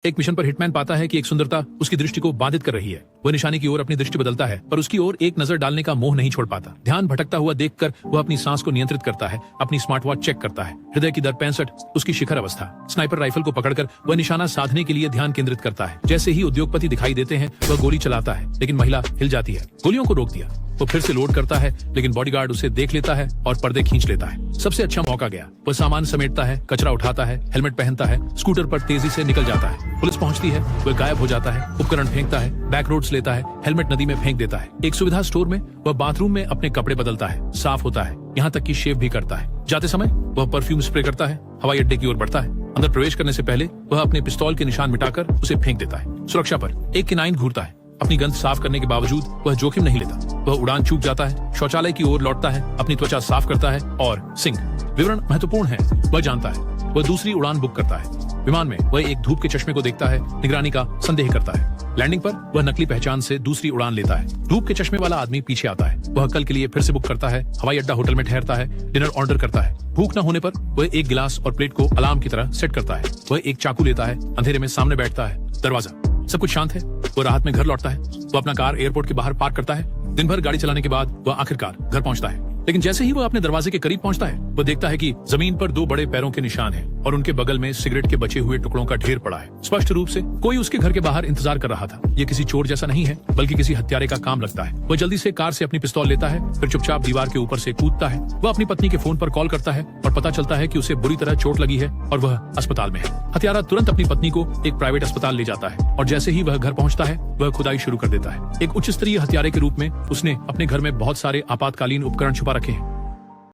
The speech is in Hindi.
एक मिशन पर हिटमैन पाता है कि एक सुंदरता उसकी दृष्टि को बाधित कर रही है। वह निशाने की ओर अपनी दृष्टि बदलता है, पर उसकी ओर एक नजर डालने का मोह नहीं छोड़ पाता। ध्यान भटकता हुआ देखकर वह अपनी सांस को नियंत्रित करता है, अपनी स्मार्ट वॉच चेक करता है। हृदय की दर 65, उसकी शिखर अवस्था। स्नाइपर राइफल को पकड़कर वह निशाना साधने के लिए ध्यान केंद्रित करता है। जैसे ही उद्योगपति दिखाई देते हैं, वह गोली चलाता है, लेकिन महिला हिल जाती है। गोलियों को रोक दिया। वो फिर से लोड करता है, लेकिन बॉडीगार्ड उसे देख लेता है और पर्दे खींच लेता है। सबसे अच्छा मौका गया। वह सामान समेटता है, कचरा उठाता है, हेलमेट पहनता है, स्कूटर पर तेजी से निकल जाता है। पुलिस पहुंचती है, वह गायब हो जाता है, उपकरण फेंकता है, बैक रोड्स लेता है, हेलमेट नदी में फेंक देता है। एक सुविधा स्टोर में वह बाथरूम में अपने कपड़े बदलता है, साफ होता है, यहाँ तक कि शेव भी करता है। जाते समय वह परफ्यूम स्प्रे करता है, हवाई अड्डे की ओर बढ़ता है। अंदर प्रवेश करने से पहले वह अपने पिस्तौल के निशान मिटाकर उसे फेंक देता है। सुरक्षा पर एक किनाइन घूरता है। अपनी गंध साफ करने के बावजूद वह जोखिम नहीं लेता। वह उड़ान चूक जाता है, शौचालय की ओर लौटता है, अपनी त्वचा साफ करता है और सिंक। विवरण महत्वपूर्ण है, वह जानता है। वह दूसरी उड़ान बुक करता है। विमान में वह एक धूप के चश्मे को देखता है, निगरानी का संदेह करता है। लैंडिंग पर वह नकली पहचान से दूसरी उड़ान लेता है। धूप के चश्मे वाला आदमी पीछे आता है। वह कल के लिए फिर से बुक करता है, हवाई अड्डा होटल में ठहरता है, डिनर ऑर्डर करता है। भूख न होने पर वह एक गिलास और प्लेट को अलार्म की तरह सेट करता है। वह एक चाकू लेता है, अंधेरे में सामने बैठता है। दरवाजा, सब कुछ शांत है। वह राहत में घर लौटता है। वह अपना कार एयरपोर्ट के बाहर पार्क करता है। दिन भर गाड़ी चलाने के बाद वह आखिरकार घर पहुंचता है, लेकिन जैसे ही वह अपने दरवाजे के करीब पहुंचता है, वह देखता है कि जमीन पर 2 बड़े पैरों के निशान हैं और उनके बगल में सिगरेट के बचे हुए टुकड़ों का ढेर पड़ा है। स्पष्ट रूप से कोई उसके घर के बाहर इंतजार कर रहा था। ये किसी चोर जैसा नहीं है, बल्कि किसी हत्यारे का काम लगता है। वह जल्दी से कार से अपनी पिस्तौल लेता है, फिर चुपचाप दीवार के ऊपर से कूदता है। वह अपनी पत्नी के फोन पर कॉल करता है और पता चलता है कि उसे बुरी तरह चोट लगी है और वह अस्पताल में है। हत्यारा तुरंत अपनी पत्नी को एक प्राइवेट अस्पताल ले जाता है और जैसे ही वह घर पहुंचता है, वह खुदाई शुरू कर देता है। एक उच्च स्तरीय हत्यारे के रूप में उसने अपने घर में बहुत सारे आपातकालीन उपकरण छुपा रखे हैं।